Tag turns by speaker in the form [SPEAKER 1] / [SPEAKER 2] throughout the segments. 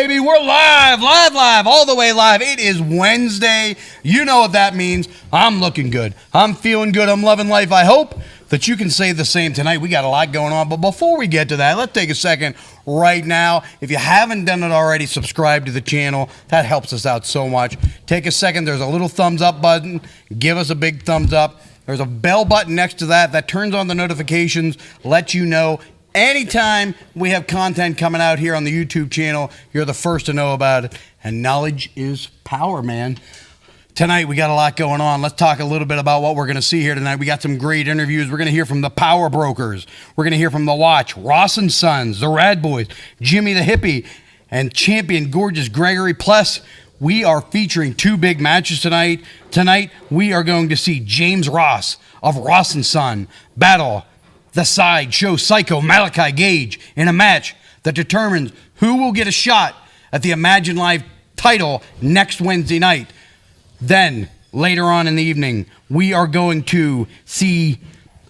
[SPEAKER 1] baby. We're live, all the way live. It is Wednesday. You know what that means. I'm looking good. I'm feeling good. I'm loving life. I hope that you can say the same tonight. We got a lot going on. But before we get to that, let's take a second right now. If you haven't done it already, subscribe to the channel. That helps us out so much. Take a second. There's a little thumbs up button. Give us a big thumbs up. There's a bell button next to that. That turns on the notifications, lets you know anytime we have content coming out here on the YouTube channel, you're the first to know about it. And knowledge is power, man. Tonight, we got a lot going on. Let's talk a little bit about what we're going to see here tonight. We got some great interviews. We're going to hear from the Power Brokers. We're going to hear from The Watch, Ross and Sons, the Rad Boys, Jimmy the Hippie, and champion Gorgeous Gregory. Plus, we are featuring two big matches tonight. Tonight, we are going to see James Ross of Ross and Son battle the Sideshow Psycho Malachi Gage in a match that determines who will get a shot at the Imagine Live title next Wednesday night. Then, later on in the evening, we are going to see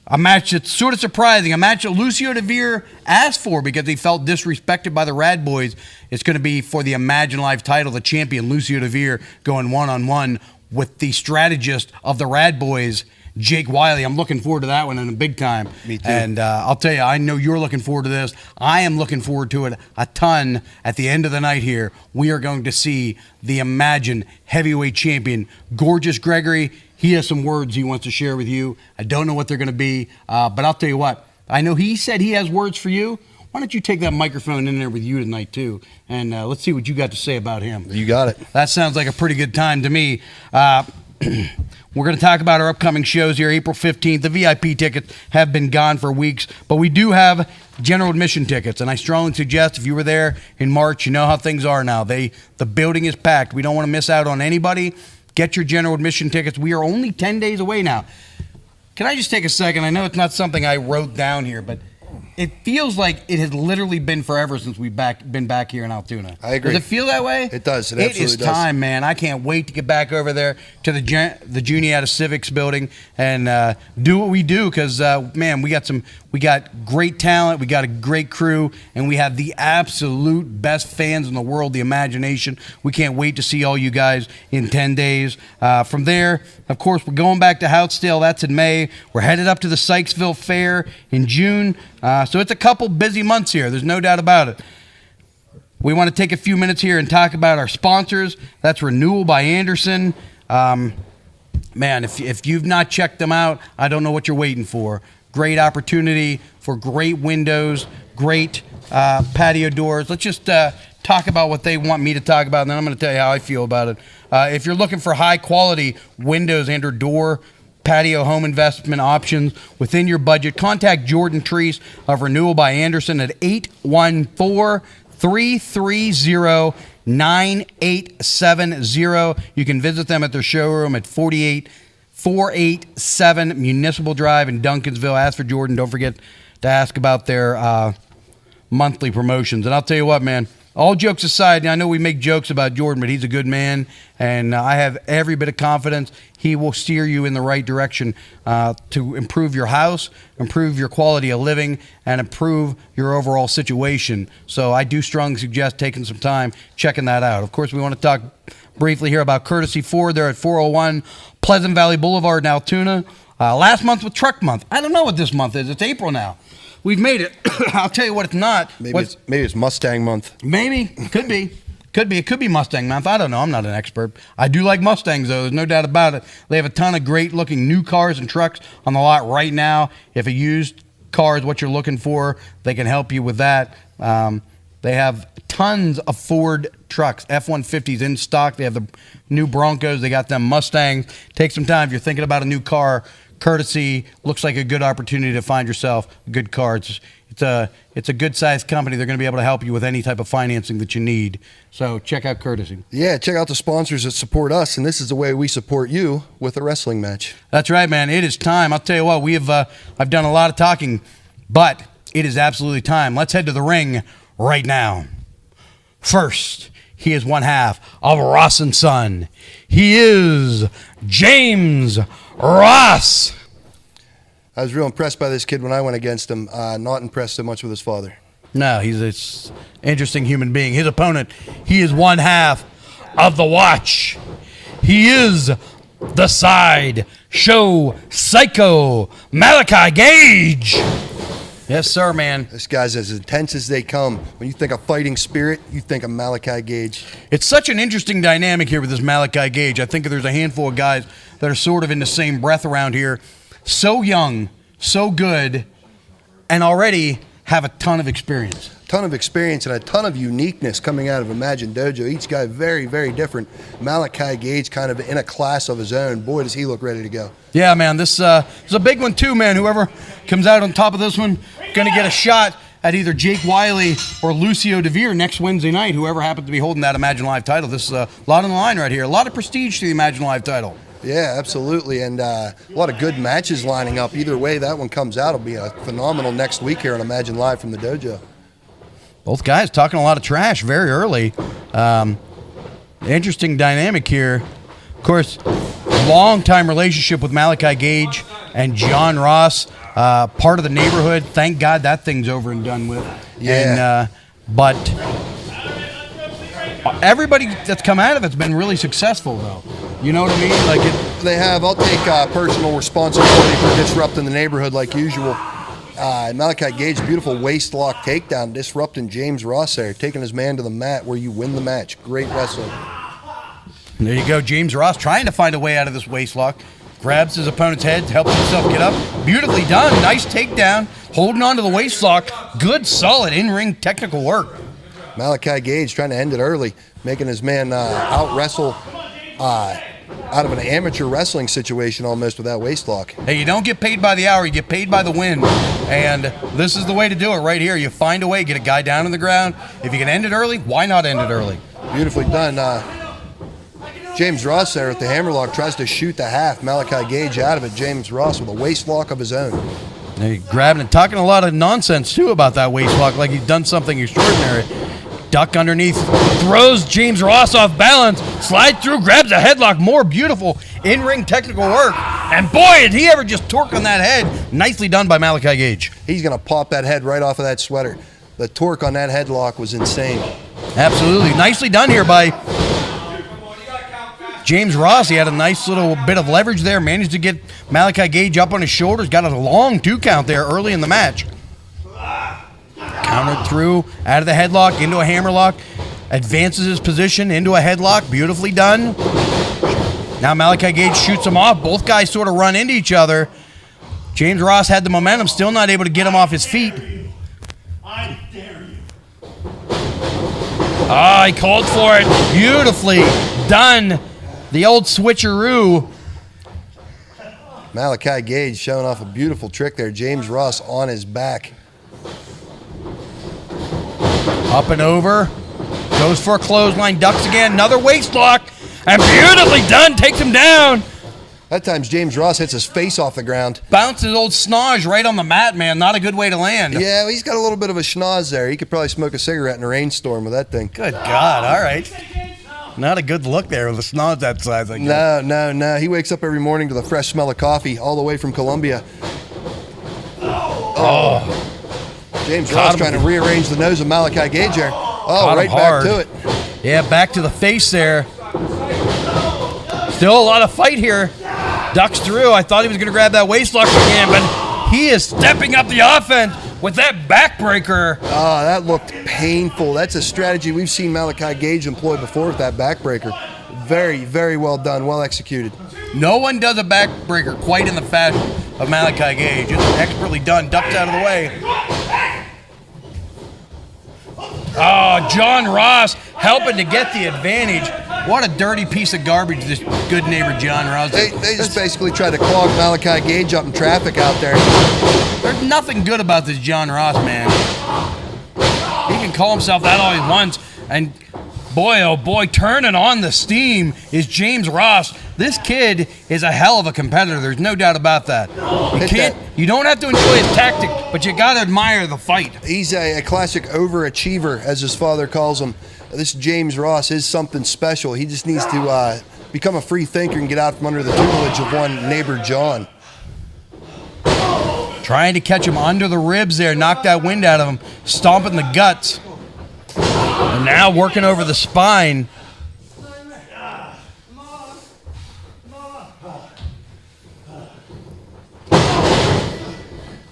[SPEAKER 1] a match that's sort of surprising, a match that Lucio DeVere asked for because he felt disrespected by the Rad Boys. It's going to be for the Imagine Live title, the champion Lucio DeVere going one-on-one with the strategist of the Rad Boys, Jake Wiley. I'm looking forward to that one in a big time.
[SPEAKER 2] Me too.
[SPEAKER 1] And I'll tell you, I know you're looking forward to this. I am looking forward to it a ton. At the end of the night here, we are going to see the Imagine heavyweight champion, Gorgeous Gregory. He has some words he wants to share with you. I don't know what they're going to be, but I'll tell you what. I know he said he has words for you. Why don't you take that microphone in there with you tonight, too, and let's see what you got to say about him.
[SPEAKER 2] You got it.
[SPEAKER 1] That sounds like a pretty good time to me. We're going to talk about our upcoming shows here, April 15th. The VIP tickets have been gone for weeks, but we do have general admission tickets, and I strongly suggest if you were there in March, you know how things are now. The building is packed. We don't want to miss out on anybody. Get your general admission tickets. We are only 10 days away now. Can I just take a second? I know it's not something I wrote down here, but it feels like it has literally been forever since we've been back here in Altoona.
[SPEAKER 2] I agree.
[SPEAKER 1] Does it feel that way?
[SPEAKER 2] It does. It
[SPEAKER 1] is
[SPEAKER 2] absolutely does.
[SPEAKER 1] time, man. I can't wait to get back over there to the Juniata Civics building and do what we do because, man, we got great talent, we got a great crew, and we have the absolute best fans in the world, the Imagination. We can't wait to see all you guys in 10 days. From there, of course, we're going back to Houtzdale. That's in May. We're headed up to the Sykesville Fair in June. So it's a couple busy months here. There's no doubt about it. We want to take a few minutes here and talk about our sponsors. That's Renewal by Andersen. Man, if you've not checked them out, I don't know what you're waiting for. Great opportunity for great windows, great patio doors. Let's just talk about what they want me to talk about, and then I'm going to tell you how I feel about it. If you're looking for high-quality windows and or door patio home investment options within your budget, contact Jordan Treese of Renewal by Andersen at 814-330-9870. You can visit them at their showroom at 487 Municipal Drive in Duncansville. Ask for Jordan. Don't forget to ask about their monthly promotions. And I'll tell you what, man, all jokes aside, I know we make jokes about Jordan, but he's a good man, and I have every bit of confidence he will steer you in the right direction to improve your house, improve your quality of living, and improve your overall situation. So I do strongly suggest taking some time checking that out. Of course, we want to talk briefly here about Courtesy Ford. They're at 401 Pleasant Valley Boulevard in Altoona. Last month was Truck Month. I don't know what this month is. It's April now. We've made it. I'll tell you what it's not.
[SPEAKER 2] Maybe it's Mustang month.
[SPEAKER 1] Maybe. Could be. It could be Mustang month. I don't know. I'm not an expert. I do like Mustangs, though. There's no doubt about it. They have a ton of great-looking new cars and trucks on the lot right now. If a used car is what you're looking for, they can help you with that. They have tons of Ford trucks, F-150s in stock. They have the new Broncos. They got them Mustangs. Take some time. If you're thinking about a new car, Courtesy looks like a good opportunity to find yourself a good car. It's a good-sized company. They're going to be able to help you with any type of financing that you need. So check out Courtesy.
[SPEAKER 2] Yeah, check out the sponsors that support us, and this is the way we support you with a wrestling match.
[SPEAKER 1] That's right, man. It is time. I'll tell you what, I've done a lot of talking, but it is absolutely time. Let's head to the ring right now. First, he is one half of Ross and Son. He is James Ross.
[SPEAKER 2] I was real impressed by this kid when I went against him. Not impressed so much with his father.
[SPEAKER 1] No, he's an interesting human being. His opponent, he is one half of the Watch. He is the side show psycho, Malachi Gage. Yes, sir, man.
[SPEAKER 2] This guy's as intense as they come. When you think of fighting spirit, you think of Malachi Gage.
[SPEAKER 1] It's such an interesting dynamic here with this Malachi Gage. I think there's a handful of guys that are sort of in the same breath around here. So young, so good, and already have a ton of experience.
[SPEAKER 2] Ton of experience and a ton of uniqueness coming out of Imagine Dojo. Each guy very, very different. Malachi Gage kind of in a class of his own. Boy, does he look ready to go.
[SPEAKER 1] Yeah, man, this is a big one too, man. Whoever comes out on top of this one, going to get a shot at either Jake Wiley or Lucio DeVere next Wednesday night, whoever happens to be holding that Imagine Live title. This is a lot on the line right here. A lot of prestige to the Imagine Live title.
[SPEAKER 2] Yeah, absolutely, and a lot of good matches lining up. Either way that one comes out, it'll be a phenomenal next week here on Imagine Live from the dojo.
[SPEAKER 1] Both guys talking a lot of trash very early. Interesting dynamic here. Of course, long-time relationship with Malachi Gage and John Ross, part of the neighborhood. Thank God that thing's over and done with.
[SPEAKER 2] Yeah.
[SPEAKER 1] But everybody that's come out of it's been really successful, though. You know what I mean?
[SPEAKER 2] They have. I'll take personal responsibility for disrupting the neighborhood like usual. Malachi Gage, beautiful waist lock takedown, disrupting James Ross there, taking his man to the mat where you win the match. Great wrestling.
[SPEAKER 1] There you go. James Ross trying to find a way out of this waist lock. Grabs his opponent's head, helps himself get up. Beautifully done. Nice takedown. Holding on to the waist lock. Good, solid in-ring technical work.
[SPEAKER 2] Malachi Gage trying to end it early, making his man out-wrestle out of an amateur wrestling situation almost with that waist lock.
[SPEAKER 1] Hey, you don't get paid by the hour, you get paid by the win. And this is the way to do it right here. You find a way, get a guy down on the ground. If you can end it early, why not end it early?
[SPEAKER 2] Beautifully done. James Ross there with the hammerlock tries to shoot the half. Malachi Gage out of it. James Ross with a waist lock of his own.
[SPEAKER 1] Hey, grabbing and talking a lot of nonsense too about that waist lock, like he's done something extraordinary. Duck underneath, throws James Ross off balance, slides through, grabs a headlock. More beautiful in-ring technical work. And boy, did he ever just torque on that head. Nicely done by Malachi Gage.
[SPEAKER 2] He's going to pop that head right off of that sweater. The torque on that headlock was insane.
[SPEAKER 1] Absolutely. Nicely done here by James Ross. He had a nice little bit of leverage there, managed to get Malachi Gage up on his shoulders, got a long 2 count there early in the match. Countered through, out of the headlock, into a hammerlock, advances his position into a headlock, beautifully done. Now Malachi Gage shoots him off. Both guys sort of run into each other. James Ross had the momentum, still not able to get him off his feet.
[SPEAKER 3] I dare you.
[SPEAKER 1] Ah, he called for it. Beautifully done. The old switcheroo.
[SPEAKER 2] Malachi Gage showing off a beautiful trick there. James Ross on his back.
[SPEAKER 1] Up and over. Goes for a clothesline. Ducks again. Another waist lock. And beautifully done. Takes him down.
[SPEAKER 2] That time James Ross hits his face off the ground.
[SPEAKER 1] Bounces old Snodge right on the mat, man. Not a good way to land.
[SPEAKER 2] Yeah, well, he's got a little bit of a schnoz there. He could probably smoke a cigarette in a rainstorm with that thing.
[SPEAKER 1] Good God. All right. Not a good look there with a snodge that size, I guess.
[SPEAKER 2] No. He wakes up every morning to the fresh smell of coffee all the way from Colombia. Oh. James Ross trying to rearrange the nose of Malachi Gage there. Oh, right back to it.
[SPEAKER 1] Yeah, back to the face there. Still a lot of fight here. Ducks through. I thought he was going to grab that waist lock again, but he is stepping up the offense with that backbreaker.
[SPEAKER 2] Oh, that looked painful. That's a strategy we've seen Malachi Gage employ before with that backbreaker. Very, very well done, well executed.
[SPEAKER 1] No one does a backbreaker quite in the fashion of Malachi Gage. It's expertly done. Ducked out of the way. Oh, John Ross helping to get the advantage. What a dirty piece of garbage this good neighbor John Ross is.
[SPEAKER 2] They just basically tried to clog Malachi Gage up in traffic out there.
[SPEAKER 1] There's nothing good about this John Ross, man. He can call himself that all he wants. And boy, oh boy, turning on the steam is James Ross. This kid is a hell of a competitor. There's no doubt about that. You don't have to enjoy his tactic, but you got to admire the fight.
[SPEAKER 2] He's a classic overachiever, as his father calls him. This James Ross is something special. He just needs to become a free thinker and get out from under the tutelage of one neighbor John.
[SPEAKER 1] Trying to catch him under the ribs there, knock that wind out of him, stomping the guts. And now working over the spine.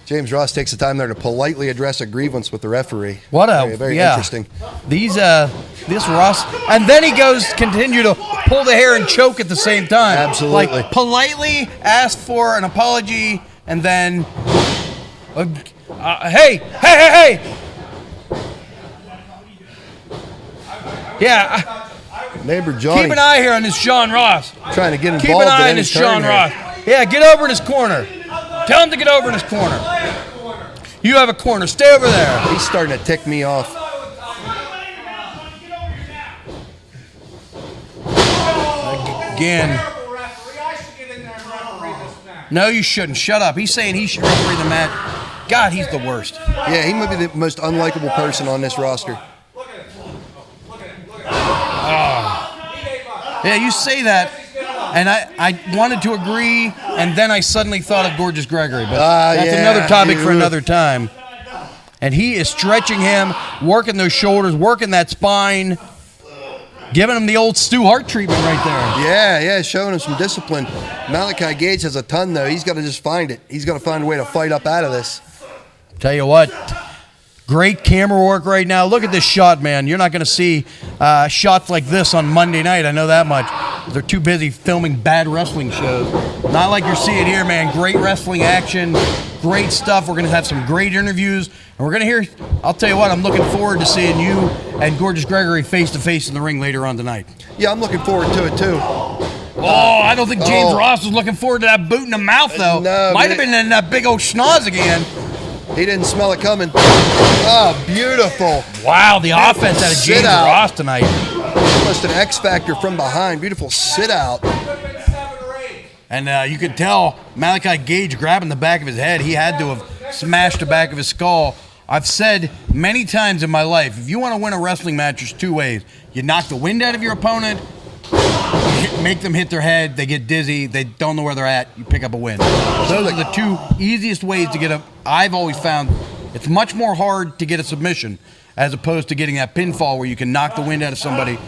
[SPEAKER 2] James Ross takes the time there to politely address a grievance with the referee.
[SPEAKER 1] What a
[SPEAKER 2] very
[SPEAKER 1] yeah.
[SPEAKER 2] interesting.
[SPEAKER 1] This Ross, and then he goes continue to pull the hair and choke at the same time.
[SPEAKER 2] Absolutely.
[SPEAKER 1] Like politely ask for an apology, and then, hey. Yeah,
[SPEAKER 2] Neighbor Johnny
[SPEAKER 1] keep an eye here on this Sean Ross.
[SPEAKER 2] trying to get involved.
[SPEAKER 1] Keep an eye
[SPEAKER 2] in
[SPEAKER 1] on
[SPEAKER 2] any
[SPEAKER 1] this
[SPEAKER 2] turn
[SPEAKER 1] Sean
[SPEAKER 2] here.
[SPEAKER 1] Ross. Yeah, get over in his corner. Tell him to get over in his corner. You have a corner. Stay over there.
[SPEAKER 2] He's starting to tick me off.
[SPEAKER 1] Again. No, you shouldn't. Shut up. He's saying he should referee the match. God, he's the worst.
[SPEAKER 2] Yeah, he might be the most unlikable person on this roster.
[SPEAKER 1] Yeah, you say that, and I wanted to agree, and then I suddenly thought of Gorgeous Gregory, but that's
[SPEAKER 2] yeah,
[SPEAKER 1] another topic for
[SPEAKER 2] yeah.
[SPEAKER 1] another time. And he is stretching him, working those shoulders, working that spine, giving him the old Stu Hart treatment right there.
[SPEAKER 2] Yeah, showing him some discipline. Malachi Gage has a ton, though. He's got to just find it. He's got to find a way to fight up out of this.
[SPEAKER 1] Tell you what, great camera work right now. Look at this shot, man. You're not going to see shots like this on Monday night. I know that much. They're too busy filming bad wrestling shows. Not like you're seeing here, man. Great wrestling action, great stuff. We're going to have some great interviews, and we're going to hear, I'll tell you what, I'm looking forward to seeing you and Gorgeous Gregory face-to-face in the ring later on tonight.
[SPEAKER 2] Yeah, I'm looking forward to it, too.
[SPEAKER 1] Oh, I don't think James Ross was looking forward to that boot in the mouth, though.
[SPEAKER 2] No,
[SPEAKER 1] Might have been in that big old schnoz again.
[SPEAKER 2] He didn't smell it coming. Oh, beautiful.
[SPEAKER 1] Wow, the offense out of James
[SPEAKER 2] Sit-out.
[SPEAKER 1] Ross tonight.
[SPEAKER 2] Almost an X factor from behind. Beautiful sit out.
[SPEAKER 1] And you could tell Malachi Gage grabbing the back of his head. He had to have smashed the back of his skull. I've said many times in my life, if you want to win a wrestling match, there's two ways. You knock the wind out of your opponent, make them hit their head, they get dizzy, they don't know where they're at, you pick up a win. Those are the two easiest ways to get a, I've always found it's much more hard to get a submission as opposed to getting that pinfall where you can knock the wind out of somebody,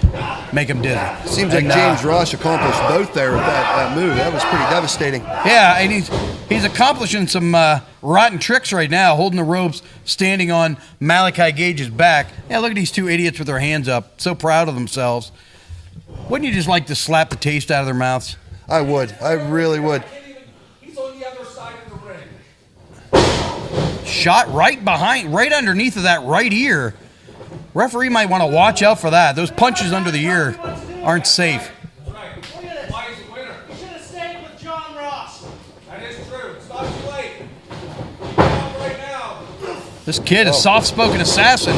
[SPEAKER 1] make them dizzy.
[SPEAKER 2] Seems like James Ross accomplished both there with that move. That was pretty devastating.
[SPEAKER 1] Yeah, and he's accomplishing some rotten tricks right now, holding the ropes, standing on Malachi Gage's back. Yeah, look at these two idiots with their hands up, so proud of themselves. Wouldn't you just like to slap the taste out of their mouths?
[SPEAKER 2] I would. I really would.
[SPEAKER 3] He's on the other side of the ring.
[SPEAKER 1] Shot right behind, right underneath of that right ear. Referee might want to watch out for that. Those punches under the ear aren't safe.
[SPEAKER 3] Right. Why is the winner?
[SPEAKER 4] You should have stayed with John Ross.
[SPEAKER 3] That is true. It's not too late. Stop right now.
[SPEAKER 1] This kid is soft-spoken assassin.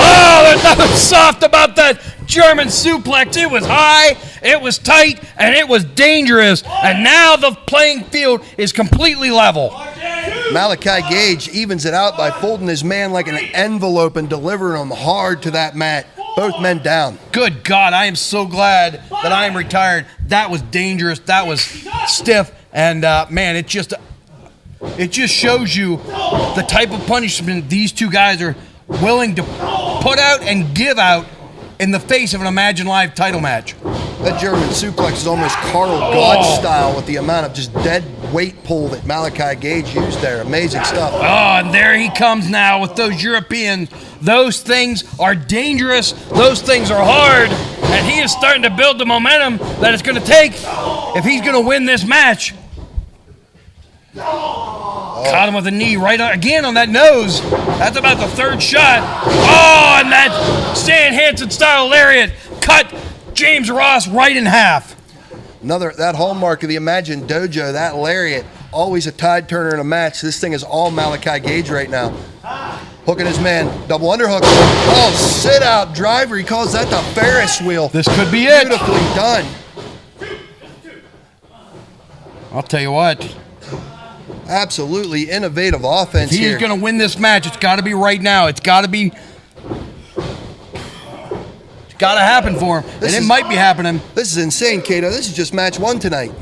[SPEAKER 1] Oh, there's nothing soft about that German suplex. It was high, it was tight, and it was dangerous. And now the playing field is completely level.
[SPEAKER 2] Malachi Gage evens it out by folding his man like an envelope and delivering him hard to that mat. Both men down.
[SPEAKER 1] Good God, I am so glad that I am retired. That was dangerous. That was stiff. And, man, it just shows you the type of punishment these two guys are willing to put out and give out in the face of an Imagine Live title match.
[SPEAKER 2] That German suplex is almost Carl God style with the amount of just dead weight pull that Malachi Gage used there. Amazing stuff.
[SPEAKER 1] Oh, and there he comes now with those Europeans. Those things are dangerous. Those things are hard. And he is starting to build the momentum that it's going to take if he's going to win this match. Caught him with a knee right on, again on that nose. That's about the third shot. Oh, and that Stan Hansen style lariat cut James Ross right in half.
[SPEAKER 2] That hallmark of the Imagine Dojo, that lariat, always a tide turner in a match. This thing is all Malachi Gage right now. Hooking his man, double underhook. Oh, sit out driver. He calls that the Ferris wheel.
[SPEAKER 1] This could be it.
[SPEAKER 2] Beautifully done.
[SPEAKER 1] I'll tell you what.
[SPEAKER 2] Absolutely innovative offense
[SPEAKER 1] If he's
[SPEAKER 2] here.
[SPEAKER 1] going to win this match, it's got to be right now. It's got to be. It's got to happen for him. And it might be happening.
[SPEAKER 2] This is insane, Kato. This is just match one tonight.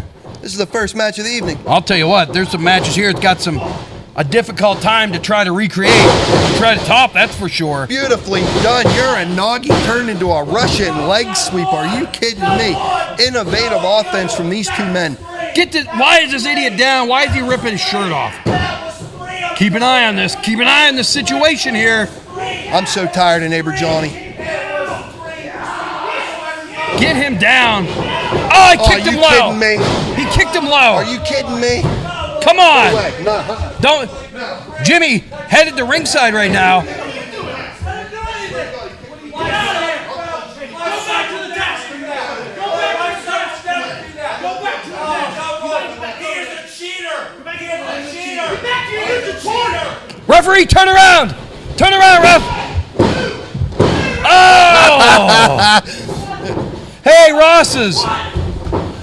[SPEAKER 2] This is the first match of the evening.
[SPEAKER 1] I'll tell you what, there's some matches here. It's got a difficult time to try to recreate, try to top, that's for sure.
[SPEAKER 2] Beautifully done. Uranagi turned into a Russian leg sweep. Are you kidding me? Innovative offense from these two men.
[SPEAKER 1] Why is this idiot down? Why is he ripping his shirt off? Keep an eye on this. Keep an eye on this situation here.
[SPEAKER 2] I'm so tired of neighbor Johnny.
[SPEAKER 1] Get him down. Oh, he kicked him low.
[SPEAKER 2] Are you kidding me?
[SPEAKER 1] He kicked him low.
[SPEAKER 2] Are you kidding me?
[SPEAKER 1] Come on.
[SPEAKER 2] No.
[SPEAKER 1] Don't. Jimmy headed to ringside right now.
[SPEAKER 4] Go back to the desk. Go back to the desk. Here's a cheater. Here's a cheater.
[SPEAKER 1] Referee, turn around. Turn around, ref. Oh. Hey, Rosses.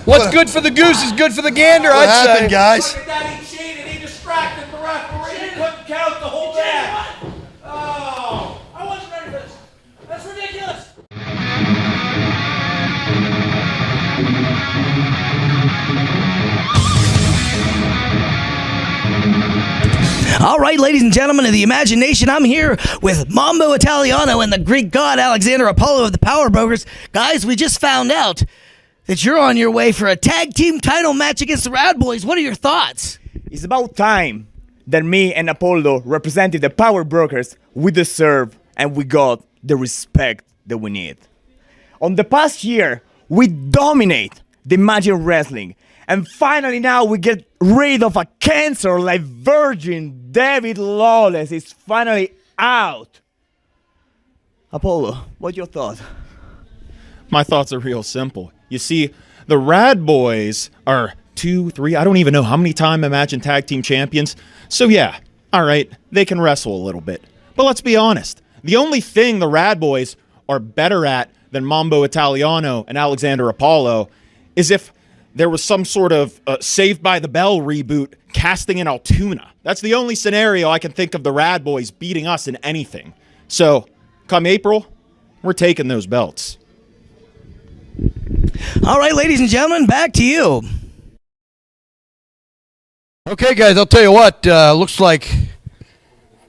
[SPEAKER 1] What's good for the goose is good for the gander,
[SPEAKER 2] What
[SPEAKER 1] I'd
[SPEAKER 2] happened,
[SPEAKER 1] say.
[SPEAKER 2] guys?
[SPEAKER 3] Look at that, he cheated. He distracted the referee. He couldn't count the whole match. Oh.
[SPEAKER 4] I wasn't ready for this. That's ridiculous.
[SPEAKER 5] All right, ladies and gentlemen of the imagination, I'm here with Mambo Italiano and the Greek god Alexander Apollo of the Power Brokers. Guys, we just found out that you're on your way for a tag team title match against the Rad Boys. What are your thoughts?
[SPEAKER 6] It's about time that me and Apollo represented the Power Brokers we deserve and we got the respect that we need. On the past year, we dominate the Magic Wrestling. And finally now we get rid of a cancer like Virgin. David Lawless is finally out. Apollo, what's your thought?
[SPEAKER 7] My thoughts are real simple. You see, the Rad Boys are 2, 3, I don't even know how many time Imagine Tag Team Champions. So yeah, all right, they can wrestle a little bit. But let's be honest. The only thing the Rad Boys are better at than Mambo Italiano and Alexander Apollo is if there was some sort of Saved by the Bell reboot casting in Altoona. That's the only scenario I can think of the Rad Boys beating us in anything. So, come April, we're taking those belts.
[SPEAKER 5] All right, ladies and gentlemen, back to you.
[SPEAKER 1] Okay, guys, I'll tell you what. Looks like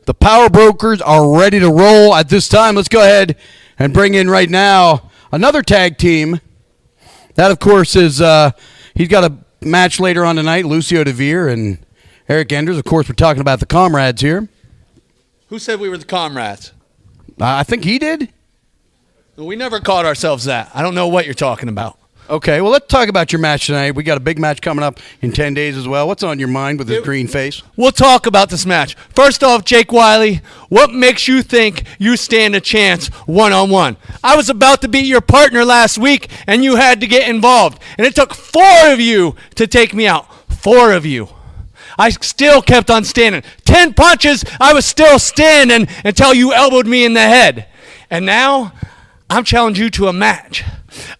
[SPEAKER 1] the Power Brokers are ready to roll at this time. Let's go ahead and bring in right now another tag team. That, of course, is he's got a match later on tonight, Lucio DeVere and Eric Enders. Of course, we're talking about the Comrades here.
[SPEAKER 8] Who said we were the Comrades?
[SPEAKER 1] I think he did.
[SPEAKER 8] We never called ourselves that. I don't know what you're talking about.
[SPEAKER 1] Okay, well, let's talk about your match tonight. We got a big match coming up in 10 days as well. What's on your mind with this green face?
[SPEAKER 8] We'll talk about this match. First off, Jake Wiley, what makes you think you stand a chance one-on-one? I was about to beat your partner last week, and you had to get involved. And it took 4 of you to take me out. 4 of you. I still kept on standing. 10 punches, I was still standing until you elbowed me in the head. And now, I'm challenging you to a match.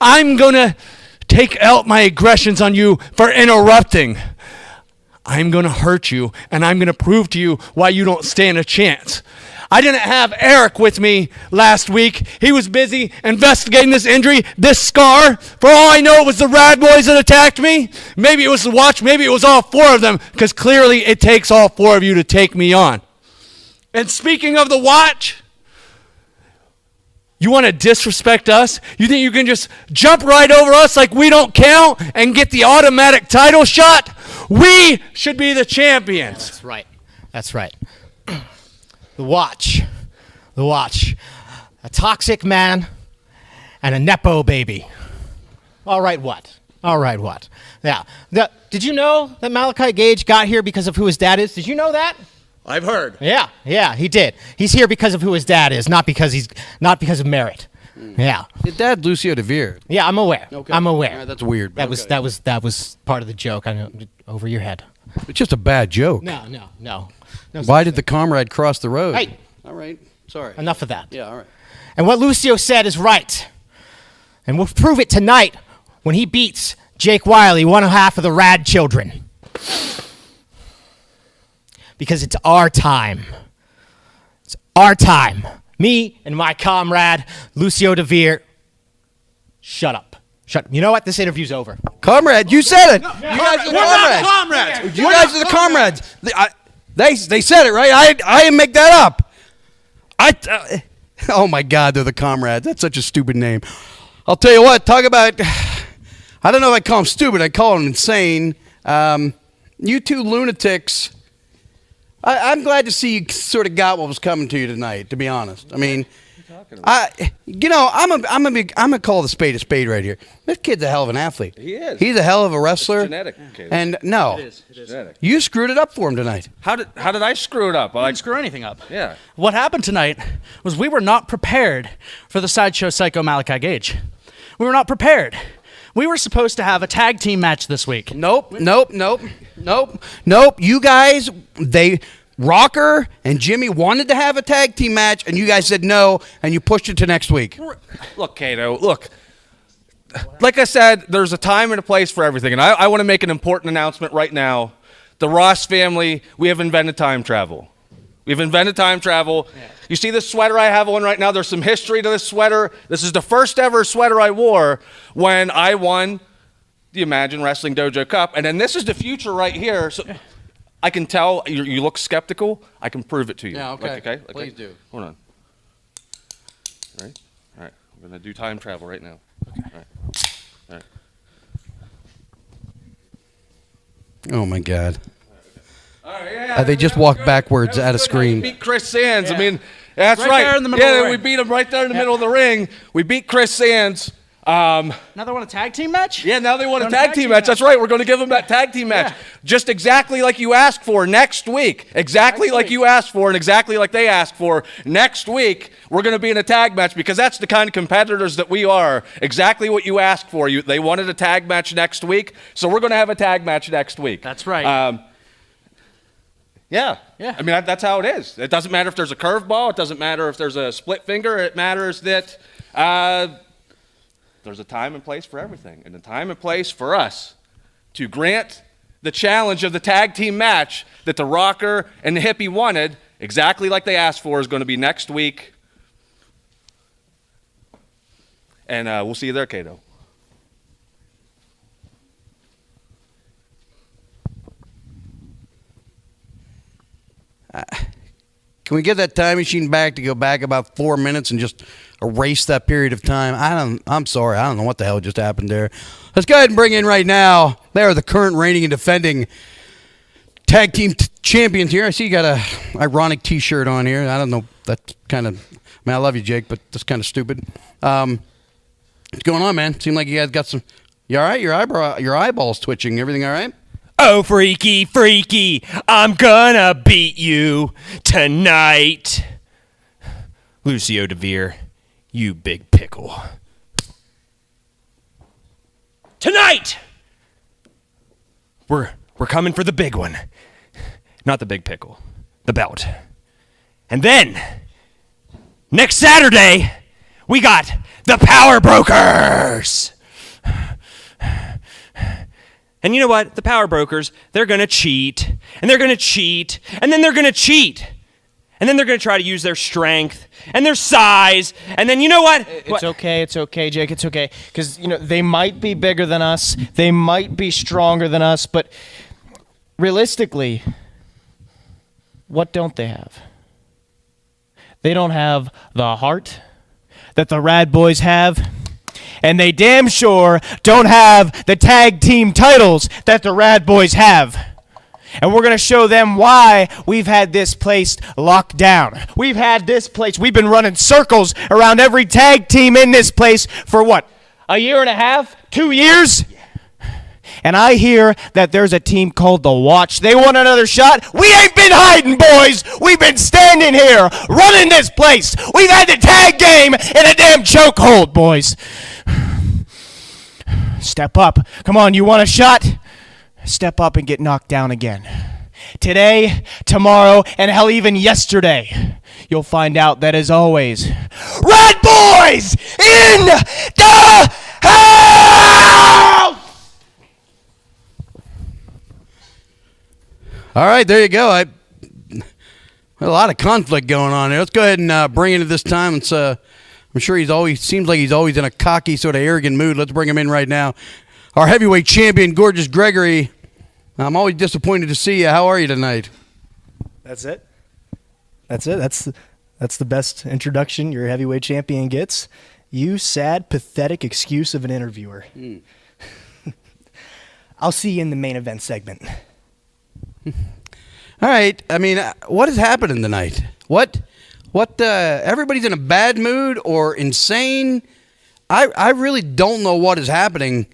[SPEAKER 8] I'm going to take out my aggressions on you for interrupting. I'm going to hurt you, and I'm going to prove to you why you don't stand a chance. I didn't have Eric with me last week. He was busy investigating this injury, this scar. For all I know, it was the Rad Boys that attacked me. Maybe it was the Watch. Maybe it was all 4 of them, because clearly it takes all 4 of you to take me on. And speaking of the Watch, you want to disrespect us? You think you can just jump right over us like we don't count and get the automatic title shot? We should be the champions.
[SPEAKER 9] That's right. That's right. The Watch. The Watch. A toxic man and a Nepo baby. All right, what? All right, what? Yeah. Did you know that Malachi Gage got here because of who his dad is? Did you know that?
[SPEAKER 8] I've heard.
[SPEAKER 9] Yeah, he did. He's here because of who his dad is, not because of merit. Yeah.
[SPEAKER 1] Your dad, Lucio DeVere.
[SPEAKER 9] Yeah, I'm aware.
[SPEAKER 1] Okay.
[SPEAKER 9] I'm aware.
[SPEAKER 1] All right, that's weird.
[SPEAKER 9] That was part of the joke. I know, over your head.
[SPEAKER 1] It's just a bad joke.
[SPEAKER 9] No.
[SPEAKER 1] Why did the Comrade cross the road?
[SPEAKER 9] Hey.
[SPEAKER 1] All right. Sorry.
[SPEAKER 9] Enough of that.
[SPEAKER 1] Yeah, all right.
[SPEAKER 9] And what Lucio said is right. And we'll prove it tonight when he beats Jake Wiley, one half of the Rad Children. Because it's our time. It's our time. Me and my comrade, Lucio DeVere. Shut up. Shut. You know what? This interview's over.
[SPEAKER 1] Comrade, you said it. You guys are the
[SPEAKER 3] We're not
[SPEAKER 1] comrades.
[SPEAKER 3] comrades.
[SPEAKER 1] You guys are the comrades. They said it, right? I didn't make that up. Oh, my God, they're the comrades. That's such a stupid name. I'll tell you what, talk about, I don't know if I call them stupid. I call them insane. You two lunatics, I'm glad to see you sort of got what was coming to you tonight, to be honest. I mean, I'm gonna call the spade right here. This kid's a hell of an athlete.
[SPEAKER 10] He is.
[SPEAKER 1] He's a hell of a wrestler.
[SPEAKER 10] It's genetic. Okay.
[SPEAKER 1] And no,
[SPEAKER 10] It is genetic.
[SPEAKER 1] You screwed it up for him tonight.
[SPEAKER 10] How did I screw it up?
[SPEAKER 11] I didn't screw anything up.
[SPEAKER 10] Yeah.
[SPEAKER 11] What happened tonight was we were not prepared for the Sideshow Psycho Malachi Gage. We were not prepared. We were supposed to have a tag team match this week.
[SPEAKER 1] Nope. You guys, Rocker and Jimmy wanted to have a tag team match, and you guys said no, and you pushed it to next week.
[SPEAKER 10] Look, Kato, look. Like I said, there's a time and a place for everything, and I want to make an important announcement right now. The Ross family, we have invented time travel. We've invented time travel. Yeah. You see this sweater I have on right now? There's some history to this sweater. This is the first ever sweater I wore when I won the Imagine Wrestling Dojo Cup. And then this is the future right here. So I can tell you look skeptical. I can prove it to you.
[SPEAKER 1] Yeah, okay.
[SPEAKER 10] Okay?
[SPEAKER 1] Please do.
[SPEAKER 10] Hold on. All right? All right. I'm going to do time travel right now. Okay. All right. All right.
[SPEAKER 1] Oh, my God.
[SPEAKER 10] All right, yeah,
[SPEAKER 1] They just walked backwards at a screen.
[SPEAKER 10] We beat Chris Sands. Yeah. I mean, that's
[SPEAKER 11] right.
[SPEAKER 10] Right
[SPEAKER 11] There in the middle of the ring.
[SPEAKER 10] We beat him right there in the middle of the ring. We beat Chris Sands.
[SPEAKER 11] Now they want a tag team match?
[SPEAKER 10] Yeah, now they want a tag team match. That's right. We're going to give them that tag team match. Yeah. Just exactly like you asked for next week. Exactly like you asked for and exactly like they asked for. Next week, we're going to be in a tag match because that's the kind of competitors that we are. Exactly what you asked for. They wanted a tag match next week, so we're going to have a tag match next week.
[SPEAKER 11] That's right.
[SPEAKER 10] Yeah. I mean, that's how it is. It doesn't matter if there's a curveball. It doesn't matter if there's a split finger. It matters that there's a time and place for everything. And the time and place for us to grant the challenge of the tag team match that the Rocker and the Hippie wanted, exactly like they asked for, is going to be next week. And we'll see you there, Kato.
[SPEAKER 1] Can we get that time machine back to go back about 4 minutes and just erase that period of time? I'm sorry. I don't know what the hell just happened there. Let's go ahead and bring in right now. They are the current reigning and defending tag team champions here. I see you got a ironic T-shirt on here. I don't know. That's kind of. I mean, I love you, Jake, but that's kind of stupid. What's going on, man? Seemed like you guys got some. You all right? Your eyeballs twitching. Everything all right?
[SPEAKER 12] Oh, freaky, freaky, I'm gonna beat you tonight. Lucio DeVere, you big pickle. Tonight! We're coming for the big one. Not the big pickle, the belt. And then, next Saturday, we got the Power Brokers! And you know what? The Power Brokers, they're going to cheat, and they're going to cheat, and then they're going to cheat. And then they're going to try to use their strength and their size, and then you know what?
[SPEAKER 13] It's okay, Jake, it's okay. Because, they might be bigger than us, they might be stronger than us, but realistically, what don't they have? They don't have the heart that the Rad Boys have. And they damn sure don't have the tag team titles that the Rad Boys have. And we're going to show them why we've had this place locked down. We've been running circles around every tag team in this place for what? A year and a half? 2 years? And I hear that there's a team called The Watch. They want another shot. We ain't been hiding, boys. We've been standing here, running this place. We've had the tag game in a damn chokehold, boys. Step up. Come on, you want a shot? Step up and get knocked down again. Today, tomorrow, and hell, even yesterday, you'll find out that, as always, Rad Boys in the house!
[SPEAKER 1] All right, there you go. A lot of conflict going on here. Let's go ahead and bring it at this time. Let's I'm sure seems like he's always in a cocky, sort of arrogant mood. Let's bring him in right now. Our heavyweight champion, Gorgeous Gregory. I'm always disappointed to see you. How are you tonight?
[SPEAKER 14] That's it. That's it. That's the best introduction your heavyweight champion gets. You sad, pathetic excuse of an interviewer. I'll see you in the main event segment.
[SPEAKER 1] All right. I mean, what is happening tonight? What? Everybody's in a bad mood or insane? I really don't know what is happening.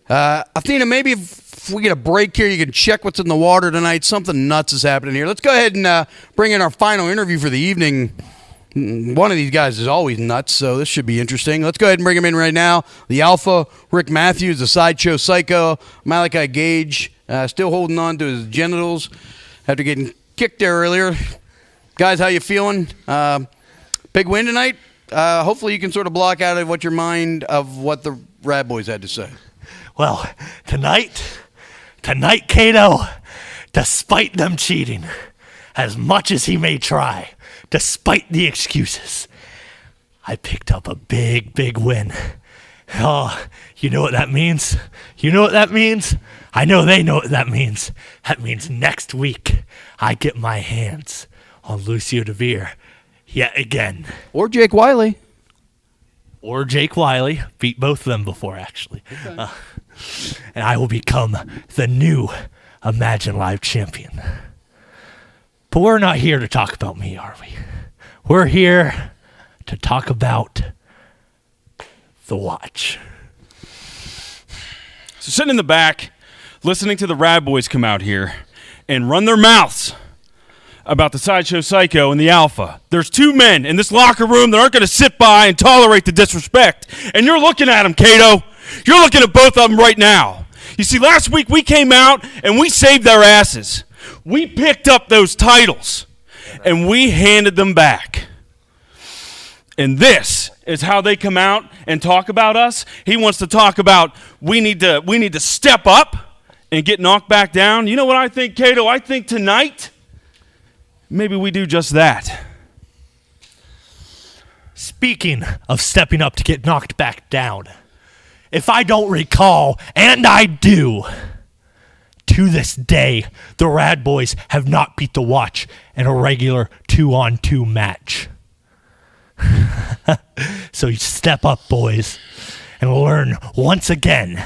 [SPEAKER 1] Athena, maybe if we get a break here, you can check what's in the water tonight. Something nuts is happening here. Let's go ahead and bring in our final interview for the evening. One of these guys is always nuts, so this should be interesting. Let's go ahead and bring him in right now. The Alpha, Rick Matthews, the Sideshow Psycho, Malachi Gage, still holding on to his genitals after getting kicked there earlier. Guys, how you feeling? Big win tonight. Hopefully you can sort of block out of what your mind of what the Rad Boys had to say.
[SPEAKER 15] Well, tonight, Kato, despite them cheating, as much as he may try, despite the excuses, I picked up a big, big win. Oh, you know what that means? You know what that means? I know they know what that means. That means next week I get my hands on Lucio DeVere yet again.
[SPEAKER 1] Or Jake Wiley.
[SPEAKER 15] Or Jake Wiley. Beat both of them before, actually. Okay. And I will become the new Imagine Live champion. But we're not here to talk about me, are we? We're here to talk about the Watch.
[SPEAKER 16] So sitting in the back, listening to the Rad Boys come out here and run their mouths about the Sideshow Psycho and the Alpha. There's two men in this locker room that aren't going to sit by and tolerate the disrespect. And you're looking at them, Kato. You're looking at both of them right now. You see, last week we came out and we saved their asses. We picked up those titles and we handed them back. And this is how they come out and talk about us. He wants to talk about we need to step up and get knocked back down. You know what I think, Kato? I think tonight maybe we do just that.
[SPEAKER 15] Speaking of stepping up to get knocked back down, if I don't recall, and I do, to this day, the Rad Boys have not beat the Watch in a regular 2-on-2 match. So you step up, boys, and learn once again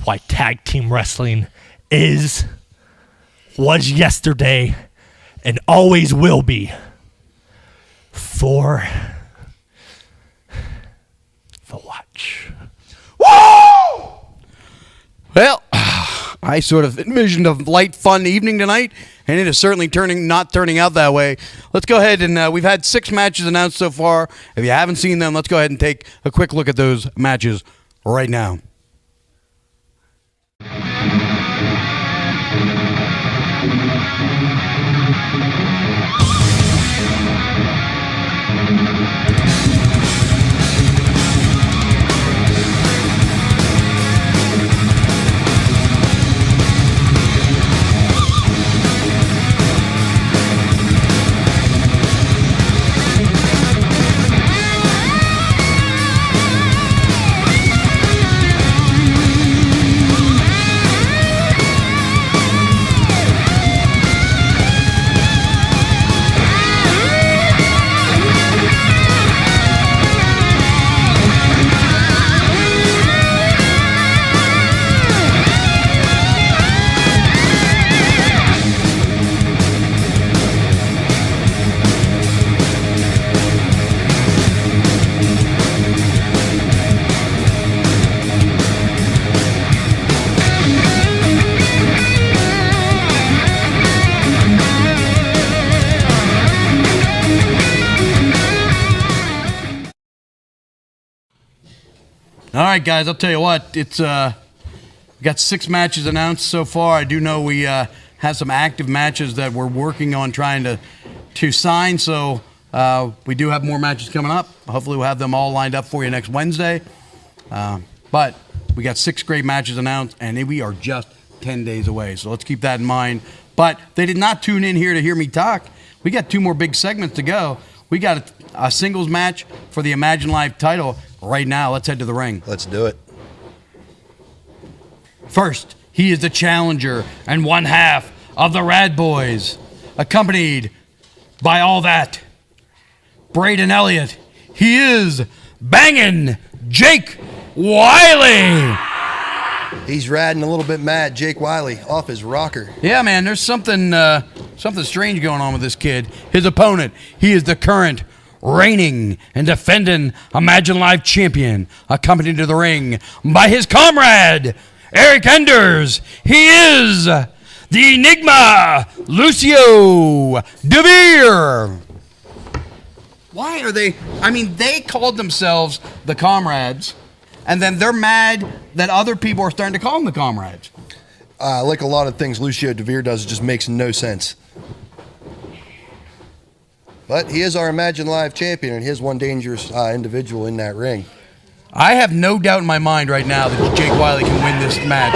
[SPEAKER 15] why tag team wrestling was yesterday, and always will be for the Watch.
[SPEAKER 1] Woo! Well, I sort of envisioned a light, fun evening tonight, and it is certainly not turning out that way. Let's go ahead and we've had 6 matches announced so far. If you haven't seen them, let's go ahead and take a quick look at those matches right now. All right, guys, I'll tell you what. It's we got 6 matches announced so far. I do know we have some active matches that we're working on trying to sign, so we do have more matches coming up. Hopefully we'll have them all lined up for you next Wednesday. But we got 6 great matches announced, and we are just 10 days away, so let's keep that in mind. But they did not tune in here to hear me talk. We got 2 more big segments to go. We got a singles match for the Imagine Live title right now. Let's head to the ring.
[SPEAKER 2] Let's do it.
[SPEAKER 1] First, he is the challenger and one half of the Rad Boys, accompanied by all that. Braden Elliott. He is banging Jake Wiley.
[SPEAKER 2] He's riding a little bit mad, Jake Wiley, off his rocker.
[SPEAKER 1] Yeah, man, there's something strange going on with this kid. His opponent, he is the current reigning and defending Imagine Live champion, accompanied to the ring by his comrade, Eric Enders. He is the Enigma, Lucio DeVere. Why are they? I mean, they called themselves the Comrades, and then they're mad that other people are starting to call them the Comrades.
[SPEAKER 2] Like a lot of things Lucio DeVere does, it just makes no sense. But he is our Imagine Live champion, and he is one dangerous individual in that ring.
[SPEAKER 1] I have no doubt in my mind right now that Jake Wiley can win this match.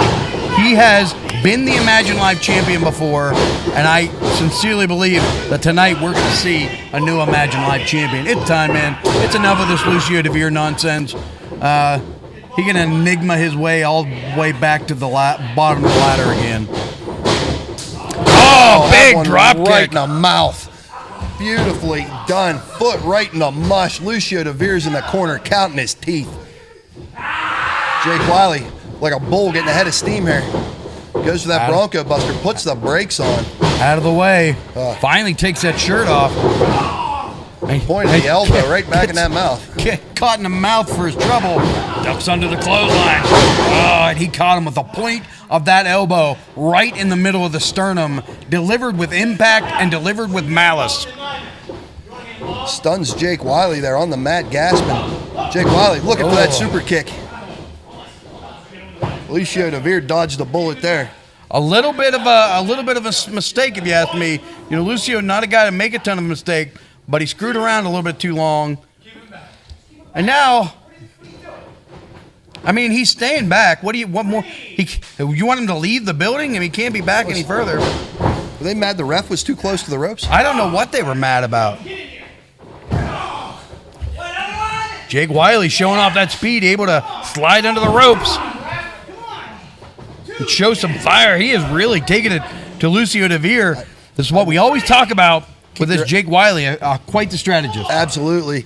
[SPEAKER 1] He has been the Imagine Live champion before, and I sincerely believe that tonight we're going to see a new Imagine Live champion. It's time, man. It's enough of this Lucio DeVere nonsense. He can enigma his way all the way back to the bottom of the ladder again.
[SPEAKER 2] Oh,
[SPEAKER 1] big drop
[SPEAKER 2] right
[SPEAKER 1] kick.
[SPEAKER 2] in the mouth. Beautifully done. Foot right in the mush. Lucio DeVere's in the corner counting his teeth. Jake Wiley, like a bull getting ahead of steam here. Goes for that Bronco Buster, puts the brakes on.
[SPEAKER 1] Out of the way. Finally takes that shirt off.
[SPEAKER 2] Point at the elbow, right back in that mouth.
[SPEAKER 1] Caught in the mouth for his trouble. Ducks under the clothesline. Oh, and he caught him with the point of that elbow right in the middle of the sternum. Delivered with impact and delivered with malice.
[SPEAKER 2] Stuns Jake Wiley there on the mat, gasping. Jake Wiley looking for that super kick. Lucio DeVere dodged the bullet there.
[SPEAKER 1] A little bit of a mistake, if you ask me. You know, Lucio not a guy to make a ton of mistakes, but he screwed around a little bit too long. And now, I mean, he's staying back. What do you want more? You want him to leave the building? I mean, he can't be back any further.
[SPEAKER 2] Were they mad the ref was too close to the ropes?
[SPEAKER 1] I don't know what they were mad about. Jake Wiley showing off that speed, able to slide under the ropes and show some fire. He is really taking it to Lucio DeVere. This is what we always talk about with this Jake Wiley, quite the strategist.
[SPEAKER 2] Absolutely.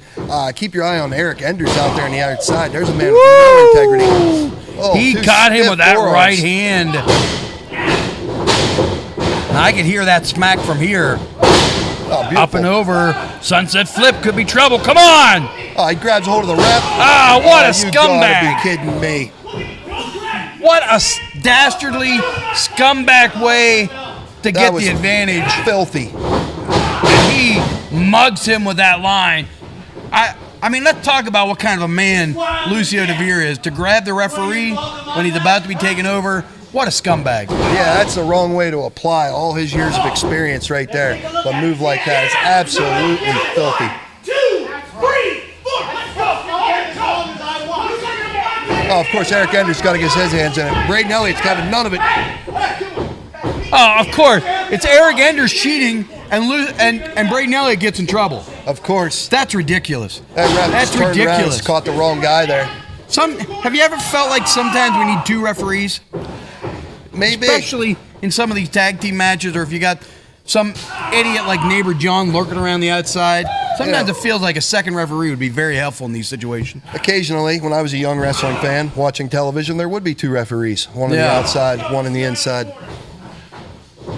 [SPEAKER 2] Keep your eye on Eric Enders out there on the outside. There's a man with no integrity. Oh,
[SPEAKER 1] he caught him with that right hand. And I can hear that smack from here. Up and over. Sunset flip could be trouble. Come on!
[SPEAKER 2] Oh, he grabs a hold of the ref.
[SPEAKER 1] Ah, what a
[SPEAKER 2] You
[SPEAKER 1] scumbag!
[SPEAKER 2] gotta be kidding me.
[SPEAKER 1] What a dastardly scumbag way to get
[SPEAKER 2] was
[SPEAKER 1] the advantage.
[SPEAKER 2] Filthy.
[SPEAKER 1] And he mugs him with that line. I mean, let's talk about what kind of a man Lucio DeVere is. To grab the referee when he's about to be taken over, what a scumbag.
[SPEAKER 2] Yeah, that's the wrong way to apply all his years of experience right there. A move like that is absolutely filthy.
[SPEAKER 4] 2, 3, 4, let's go.
[SPEAKER 2] Oh, of course, Eric Enders got to get his hands in it. Braden Elliott's having none of it.
[SPEAKER 1] Oh, of course. It's Eric Enders cheating, and Braden Elliott gets in trouble.
[SPEAKER 2] Of course.
[SPEAKER 1] That's ridiculous.
[SPEAKER 2] That's
[SPEAKER 1] ridiculous.
[SPEAKER 2] Around and caught the wrong guy there.
[SPEAKER 1] Have you ever felt like sometimes we need two referees?
[SPEAKER 2] Maybe.
[SPEAKER 1] Especially in some of these tag team matches, or if you got some idiot like Neighbor John lurking around the outside. Sometimes it feels like a second referee would be very helpful in these situations.
[SPEAKER 2] Occasionally, when I was a young wrestling fan watching television, there would be two referees, one on the outside, one on the inside.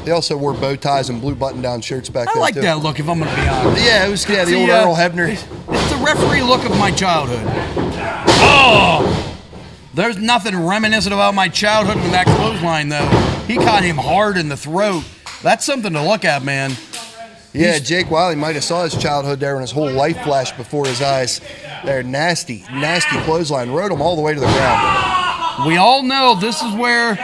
[SPEAKER 2] They also wore bow ties and blue button-down shirts back then,
[SPEAKER 1] I like
[SPEAKER 2] too.
[SPEAKER 1] that look, if I'm going to be honest.
[SPEAKER 2] Yeah, it was the old Earl Hebner.
[SPEAKER 1] It's the referee look of my childhood. Oh! There's nothing reminiscent about my childhood with that clothesline, though. He caught him hard in the throat. That's something to look at, man.
[SPEAKER 2] Yeah, Jake Wiley might have saw his childhood there and his whole life flashed before his eyes. There, nasty, nasty clothesline. Rode him all the way to the ground.
[SPEAKER 1] We all know this is where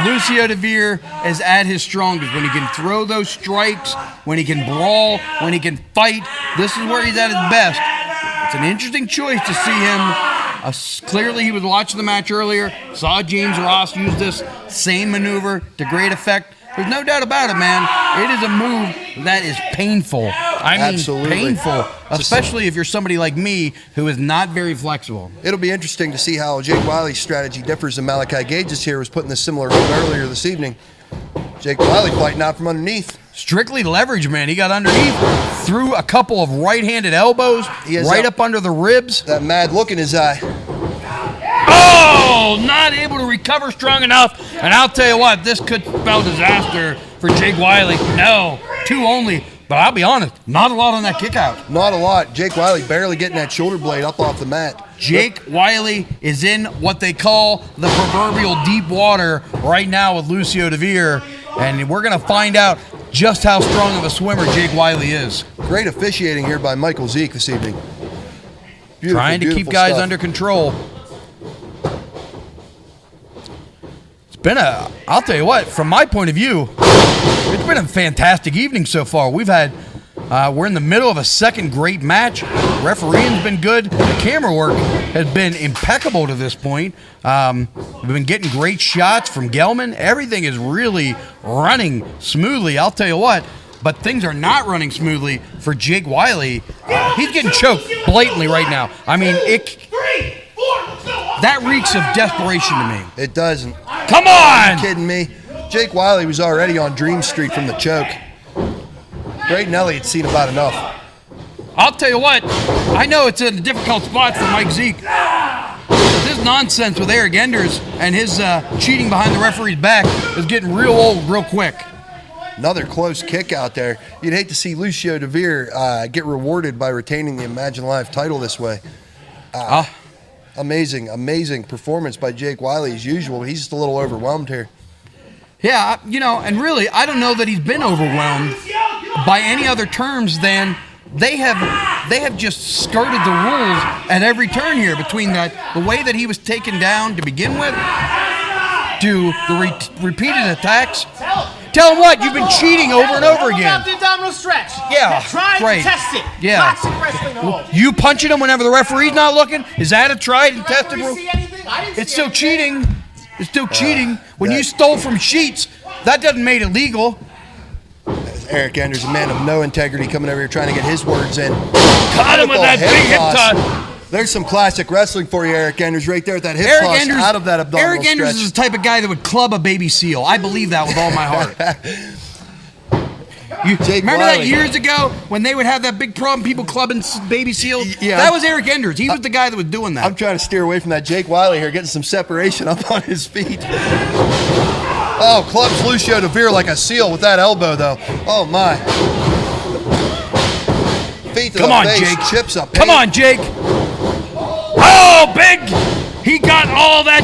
[SPEAKER 1] Lucio DeVere is at his strongest. When he can throw those strikes, when he can brawl, when he can fight. This is where he's at his best. It's an interesting choice to see him. Clearly, he was watching the match earlier, saw James Ross use this same maneuver to great effect. There's no doubt about it, man. It is a move that is painful. I mean,
[SPEAKER 2] Absolutely.
[SPEAKER 1] painful, especially if you're somebody like me who is not very flexible.
[SPEAKER 2] It'll be interesting to see how Jake Wiley's strategy differs than Malachi Gage's here. Was put in a similar hold earlier this evening. Jake Wiley fighting out from underneath.
[SPEAKER 1] Strictly leverage, man. He got underneath, threw a couple of right-handed elbows right up under the ribs.
[SPEAKER 2] That mad look in his eye.
[SPEAKER 1] Oh, not able to recover strong enough. And I'll tell you what, this could spell disaster for Jake Wiley. No, 2 only. But I'll be honest, not a lot on that kick out.
[SPEAKER 2] Not a lot. Jake Wiley barely getting that shoulder blade up off the mat.
[SPEAKER 1] Jake Wiley is in what they call the proverbial deep water right now with Lucio DeVere. And we're going to find out just how strong of a swimmer Jake Wiley is.
[SPEAKER 2] Great officiating here by Michael Zeke this evening. Beautiful,
[SPEAKER 1] Trying to keep
[SPEAKER 2] beautiful
[SPEAKER 1] guys
[SPEAKER 2] stuff.
[SPEAKER 1] under control. I'll tell you what, from my point of view, it's been a fantastic evening so far. We're in the middle of a second great match. Refereeing's been good. The camera work has been impeccable to this point. We've been getting great shots from Gelman. Everything is really running smoothly. I'll tell you what, but things are not running smoothly for Jake Wiley. He's getting choked blatantly right now. I mean, that reeks of desperation to me.
[SPEAKER 2] It doesn't.
[SPEAKER 1] Come on!
[SPEAKER 2] Are you kidding me? Jake Wiley was already on Dream Street from the choke. Braden Elliott's seen about enough.
[SPEAKER 1] I'll tell you what, I know it's in a difficult spot for Mike Zeke. But this nonsense with Eric Enders and his cheating behind the referee's back is getting real old real quick.
[SPEAKER 2] Another close kick out there. You'd hate to see Lucio DeVere get rewarded by retaining the Imagine Live title this way. Amazing, amazing performance by Jake Wiley as usual. He's just a little overwhelmed here.
[SPEAKER 1] Yeah, and really, I don't know that he's been overwhelmed by any other terms than they have just skirted the rules at every turn here, between the way that he was taken down to begin with, to the repeated attacks. Tell him what, you've been cheating over and over again.
[SPEAKER 9] The abdominal stretch.
[SPEAKER 1] Yeah,
[SPEAKER 9] Try
[SPEAKER 1] great.
[SPEAKER 9] to test it.
[SPEAKER 1] Yeah.
[SPEAKER 9] Classic wrestling hold.
[SPEAKER 1] You punching him whenever the referee's not looking? Is that a tried and tested rule?
[SPEAKER 9] See anything? I didn't
[SPEAKER 1] It's
[SPEAKER 9] see
[SPEAKER 1] still
[SPEAKER 9] anything.
[SPEAKER 1] cheating. It's still cheating. When you stole from Sheets, that doesn't make it legal.
[SPEAKER 2] Eric Enders, a man of no integrity, coming over here trying to get his words in.
[SPEAKER 1] Caught him with that big hip toss.
[SPEAKER 2] There's some classic wrestling for you, Eric Enders, right there at that hip
[SPEAKER 1] Eric
[SPEAKER 2] toss
[SPEAKER 1] Enders,
[SPEAKER 2] out of that abdominal
[SPEAKER 1] Eric Enders
[SPEAKER 2] stretch.
[SPEAKER 1] is the type of guy that would club a baby seal. I believe that with all my heart. Remember that
[SPEAKER 2] Wiley.
[SPEAKER 1] years ago when they would have that big problem, people clubbing baby seals?
[SPEAKER 2] Yeah.
[SPEAKER 1] That was Eric Enders. He was the guy that was doing that.
[SPEAKER 2] I'm trying to steer away from that Jake Wiley here, getting some separation up on his feet. Oh, clubs Lucio DeVere like a seal with that elbow, though. Oh, my. Feet to
[SPEAKER 1] Come
[SPEAKER 2] the
[SPEAKER 1] on,
[SPEAKER 2] face,
[SPEAKER 1] Jake.
[SPEAKER 2] chips up.
[SPEAKER 1] Come on, Jake. Oh, big. He got all that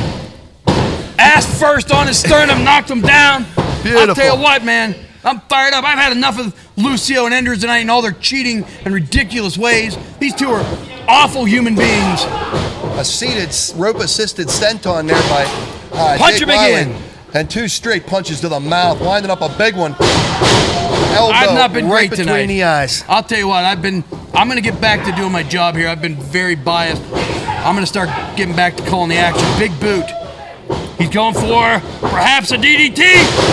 [SPEAKER 1] ass first on his sternum, knocked him down.
[SPEAKER 2] Beautiful.
[SPEAKER 1] I'll tell you what, man. I'm fired up. I've had enough of Lucio and Enders tonight and all their cheating and ridiculous ways. These two are awful human beings.
[SPEAKER 2] A seated, rope-assisted senton there by
[SPEAKER 1] Punch
[SPEAKER 2] Jake
[SPEAKER 1] him
[SPEAKER 2] Wiley.
[SPEAKER 1] again.
[SPEAKER 2] And 2 straight punches to the mouth, winding up a big one. Elbow
[SPEAKER 1] I've not been
[SPEAKER 2] right
[SPEAKER 1] great
[SPEAKER 2] between
[SPEAKER 1] tonight.
[SPEAKER 2] the eyes.
[SPEAKER 1] I'll tell you what, I'm going to get back to doing my job here. I've been very biased. I'm going to start getting back to calling the action. Big boot. He's going for perhaps a DDT.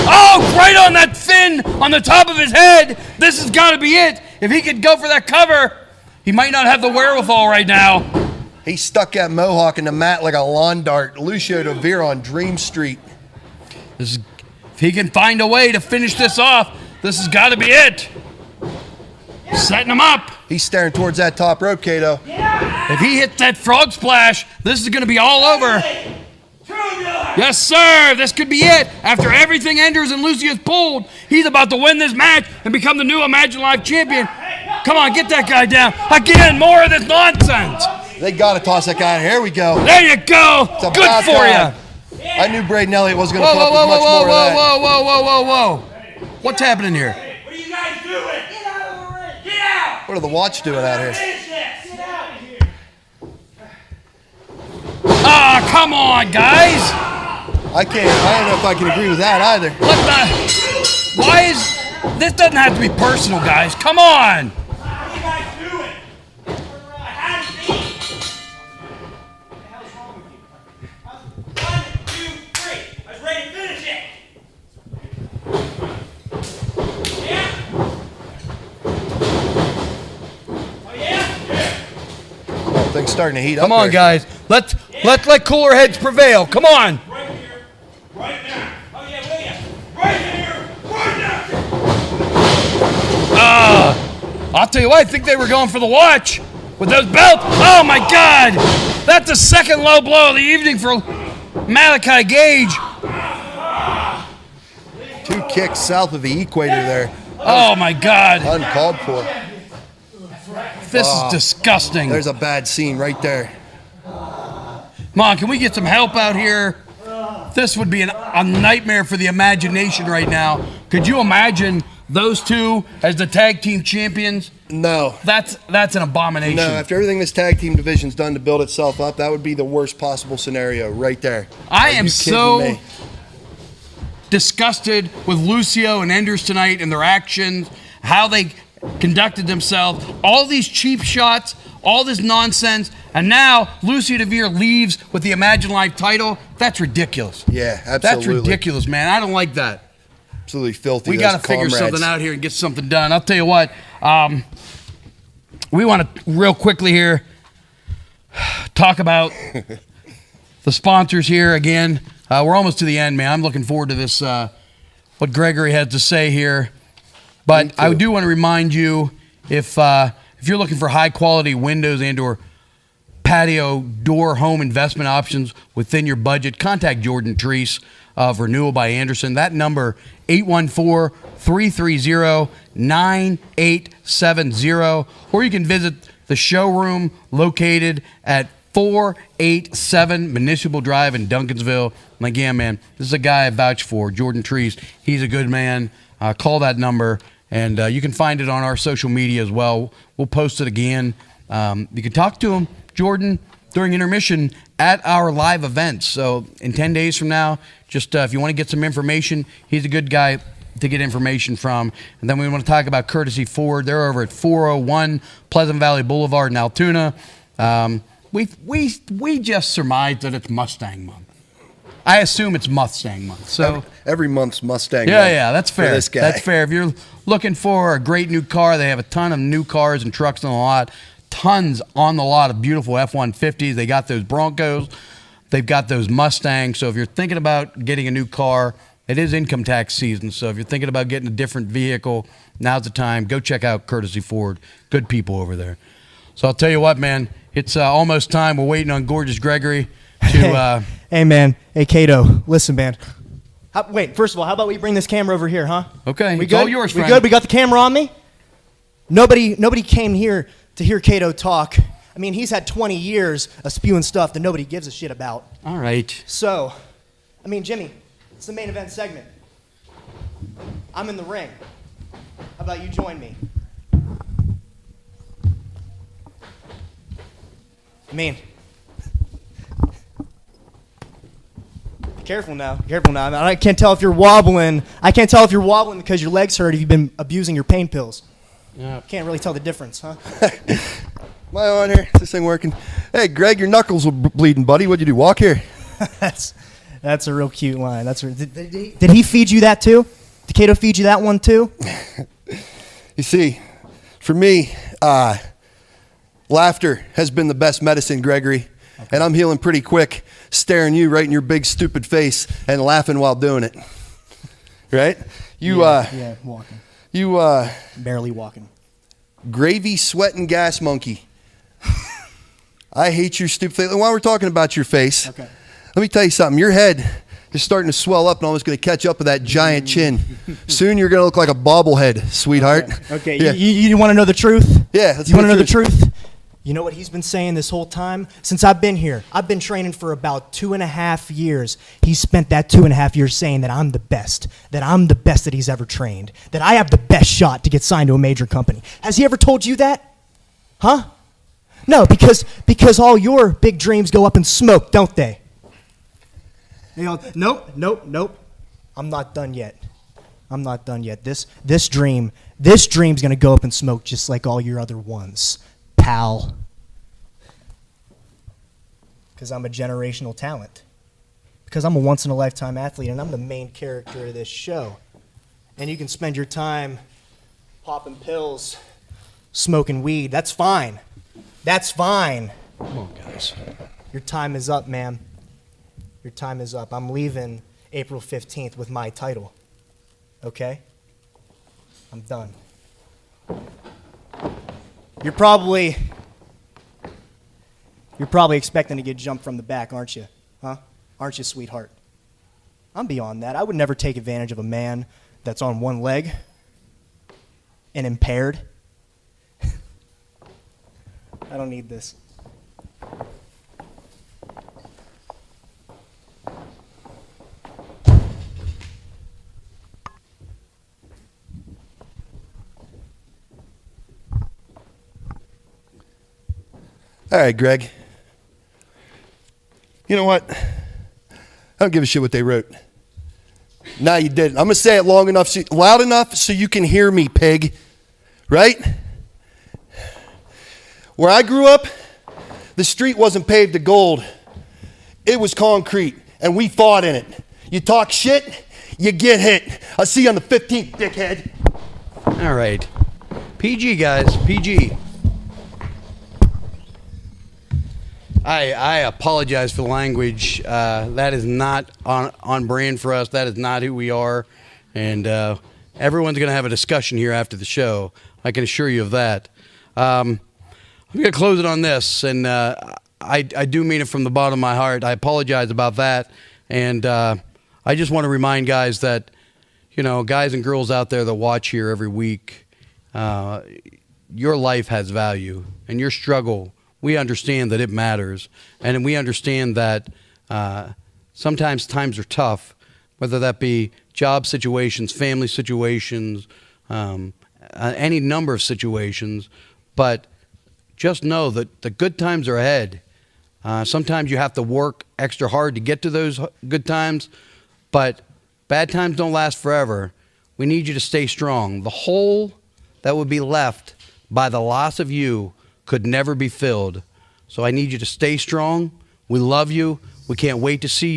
[SPEAKER 1] Oh, right on that fin on the top of his head. This has got to be it. If he could go for that cover, he might not have the wherewithal right now.
[SPEAKER 2] He stuck that mohawk in the mat like a lawn dart. Lucio DeVere on Dream Street.
[SPEAKER 1] If he can find a way to finish this off, this has got to be it. Setting him up.
[SPEAKER 2] He's staring towards that top rope, Kato.
[SPEAKER 1] If he hits that frog splash, this is going to be all over. Yes, sir. This could be it. After everything Enders and Lucio's pulled, he's about to win this match and become the new Imagine Live champion. Come on, get that guy down. Again, more of this nonsense.
[SPEAKER 2] They got to toss that guy. Here we go.
[SPEAKER 1] There you go.
[SPEAKER 2] It's
[SPEAKER 1] Good
[SPEAKER 2] about
[SPEAKER 1] for
[SPEAKER 2] time.
[SPEAKER 1] you.
[SPEAKER 2] I knew Braden Elliott wasn't going to
[SPEAKER 1] Whoa,
[SPEAKER 2] put
[SPEAKER 1] whoa,
[SPEAKER 2] up with
[SPEAKER 1] whoa,
[SPEAKER 2] much more
[SPEAKER 1] whoa,
[SPEAKER 2] of that.
[SPEAKER 1] whoa, whoa, whoa, whoa, whoa, whoa. What's happening here?
[SPEAKER 4] What are you guys doing? Get out of the ring. Get out.
[SPEAKER 2] What are the Watch doing out here?
[SPEAKER 4] Finish this. Get out of here.
[SPEAKER 1] Ah, come on, guys.
[SPEAKER 2] I don't know if I can agree with that either.
[SPEAKER 1] Why is this doesn't have to be personal, guys. Come on.
[SPEAKER 4] What are you guys doing? I had to eat. What the hell is wrong with you? 1, 2, 3. I was ready to finish it.
[SPEAKER 2] Things starting to heat up.
[SPEAKER 1] Come on,
[SPEAKER 2] here.
[SPEAKER 1] guys. Let's let cooler heads prevail. Come on.
[SPEAKER 4] Right here, right now. Oh yeah, will ya? Right here, right now.
[SPEAKER 1] I'll tell you what, I think they were going for the watch with those belts. Oh my God. That's the second low blow of the evening for Malachi Gage.
[SPEAKER 2] 2 kicks south of the equator there.
[SPEAKER 1] Oh my God.
[SPEAKER 2] Uncalled for.
[SPEAKER 1] This is disgusting.
[SPEAKER 2] There's a bad scene right there.
[SPEAKER 1] Come on, can we get some help out here? This would be a nightmare for the imagination right now. Could you imagine those two as the tag team champions?
[SPEAKER 2] No.
[SPEAKER 1] That's an abomination.
[SPEAKER 2] No, after everything this tag team division's done to build itself up, that would be the worst possible scenario right there.
[SPEAKER 1] I
[SPEAKER 2] Are
[SPEAKER 1] am
[SPEAKER 2] you
[SPEAKER 1] so
[SPEAKER 2] kidding me?
[SPEAKER 1] disgusted with Lucio and Enders tonight and their actions, how they conducted themselves, all these cheap shots, all this nonsense, and now Lucio DeVere leaves with the Imagine Live title. That's ridiculous.
[SPEAKER 2] Yeah, absolutely.
[SPEAKER 1] That's ridiculous, man. I don't like that.
[SPEAKER 2] Absolutely filthy.
[SPEAKER 1] We got to figure something out here and get something done. I'll tell you what, we want to real quickly here talk about the sponsors here again. We're almost to the end, man. I'm looking forward to this, what Gregory has to say here. But I do want to remind you, if you're looking for high quality windows and or patio door home investment options within your budget, contact Jordan Treese of Renewal by Anderson. That number, 814-330-9870. Or you can visit the showroom located at 487 Municipal Drive in Duncansville. And again, man, this is a guy I vouch for, Jordan Treese. He's a good man. Call that number, and you can find it on our social media as well. We'll post it again. You can talk to him, Jordan, during intermission at our live events. So in 10 days from now, just if you want to get some information, he's a good guy to get information from. And then we want to talk about Courtesy Ford. They're over at 401 Pleasant Valley Boulevard in Altoona. We just surmised that it's Mustang month. I assume it's Mustang month. So
[SPEAKER 2] every month's Mustang.
[SPEAKER 1] Yeah,
[SPEAKER 2] month
[SPEAKER 1] yeah, that's
[SPEAKER 2] for
[SPEAKER 1] fair.
[SPEAKER 2] this guy.
[SPEAKER 1] That's fair. If you're looking for a great new car, they have a ton of new cars and trucks on the lot. Tons on the lot of beautiful F-150s. They got those Broncos. They've got those Mustangs. So if you're thinking about getting a new car, it is income tax season. So if you're thinking about getting a different vehicle, now's the time. Go check out Courtesy Ford. Good people over there. So I'll tell you what, man. It's almost time. We're waiting on Gorgeous Gregory to...
[SPEAKER 14] Hey, man. Hey, Cato. Listen, man. Wait, first of all, how about we bring this camera over here, huh?
[SPEAKER 1] Okay,
[SPEAKER 14] We
[SPEAKER 1] it's
[SPEAKER 14] good?
[SPEAKER 1] all yours,
[SPEAKER 14] We
[SPEAKER 1] friend.
[SPEAKER 14] good? We got the camera on me? Nobody came here to hear Cato talk. I mean, he's had 20 years of spewing stuff that nobody gives a shit about.
[SPEAKER 1] All right.
[SPEAKER 14] So, I mean, Jimmy, it's the main event segment. I'm in the ring. How about you join me? I mean, be careful now. Be careful now. I can't tell if you're wobbling. I can't tell if you're wobbling because your legs hurt if you've been abusing your pain pills.
[SPEAKER 1] Yeah.
[SPEAKER 14] Can't really tell the difference, huh?
[SPEAKER 2] Am I on here? Is this thing working? Hey, Greg, your knuckles were bleeding, buddy. What'd you do? Walk here.
[SPEAKER 14] That's a real cute line. Did he feed you that too? Did Cato feed you that one too?
[SPEAKER 2] You see, for me, laughter has been the best medicine, Gregory. Okay. And I'm healing pretty quick, staring you right in your big stupid face and laughing while doing it. Right?
[SPEAKER 14] Yeah, walking.
[SPEAKER 2] You
[SPEAKER 14] barely walking.
[SPEAKER 2] Gravy sweating gas monkey. I hate your stupid face. While we're talking about your face,
[SPEAKER 14] okay,
[SPEAKER 2] let me tell you something. Your head is starting to swell up and almost going to catch up with that giant chin. Soon you're going to look like a bobblehead, sweetheart.
[SPEAKER 14] Okay.
[SPEAKER 2] Yeah.
[SPEAKER 14] You want to know the truth?
[SPEAKER 2] Yeah. Let's
[SPEAKER 14] You want to know the truth? You know what he's been saying this whole time? Since I've been here, I've been training for about 2.5 years. He spent that 2.5 years saying that I'm the best that he's ever trained, that I have the best shot to get signed to a major company. Has he ever told you that? Huh? No, because all your big dreams go up in smoke, don't they? You know, nope. I'm not done yet. This dream's gonna go up in smoke just like all your other ones, pal. Because I'm a generational talent. Because I'm a once-in-a-lifetime athlete, and I'm the main character of this show. And you can spend your time popping pills, smoking weed. That's fine. That's fine.
[SPEAKER 1] Come on, guys.
[SPEAKER 14] Your time is up, man. Your time is up. I'm leaving April 15th with my title. Okay? I'm done. You're probably expecting to get jumped from the back, aren't you? Huh? Aren't you, sweetheart? I'm beyond that. I would never take advantage of a man that's on one leg and impaired. I don't need this.
[SPEAKER 2] All right, Greg. You know what? I don't give a shit what they wrote. Nah, you didn't. I'm going to say it loud enough so you can hear me, pig. Right? Where I grew up, the street wasn't paved to gold. It was concrete, and we fought in it. You talk shit, you get hit. I'll see you on the 15th, dickhead.
[SPEAKER 1] All right. PG, guys. PG. I apologize for the language. That is not on brand for us. That is not who we are. And everyone's going to have a discussion here after the show. I can assure you of that. I'm going to close it on this. And I do mean it from the bottom of my heart. I apologize about that. And I just want to remind guys that, you know, guys and girls out there that watch here every week, your life has value. And your struggle, we understand that it matters, and we understand that sometimes times are tough, whether that be job situations, family situations, any number of situations, but just know that the good times are ahead. Sometimes you have to work extra hard to get to those good times, but bad times don't last forever. We need you to stay strong. The hole that would be left by the loss of you could never be filled. So I need you to stay strong. We love you. We can't wait to see you.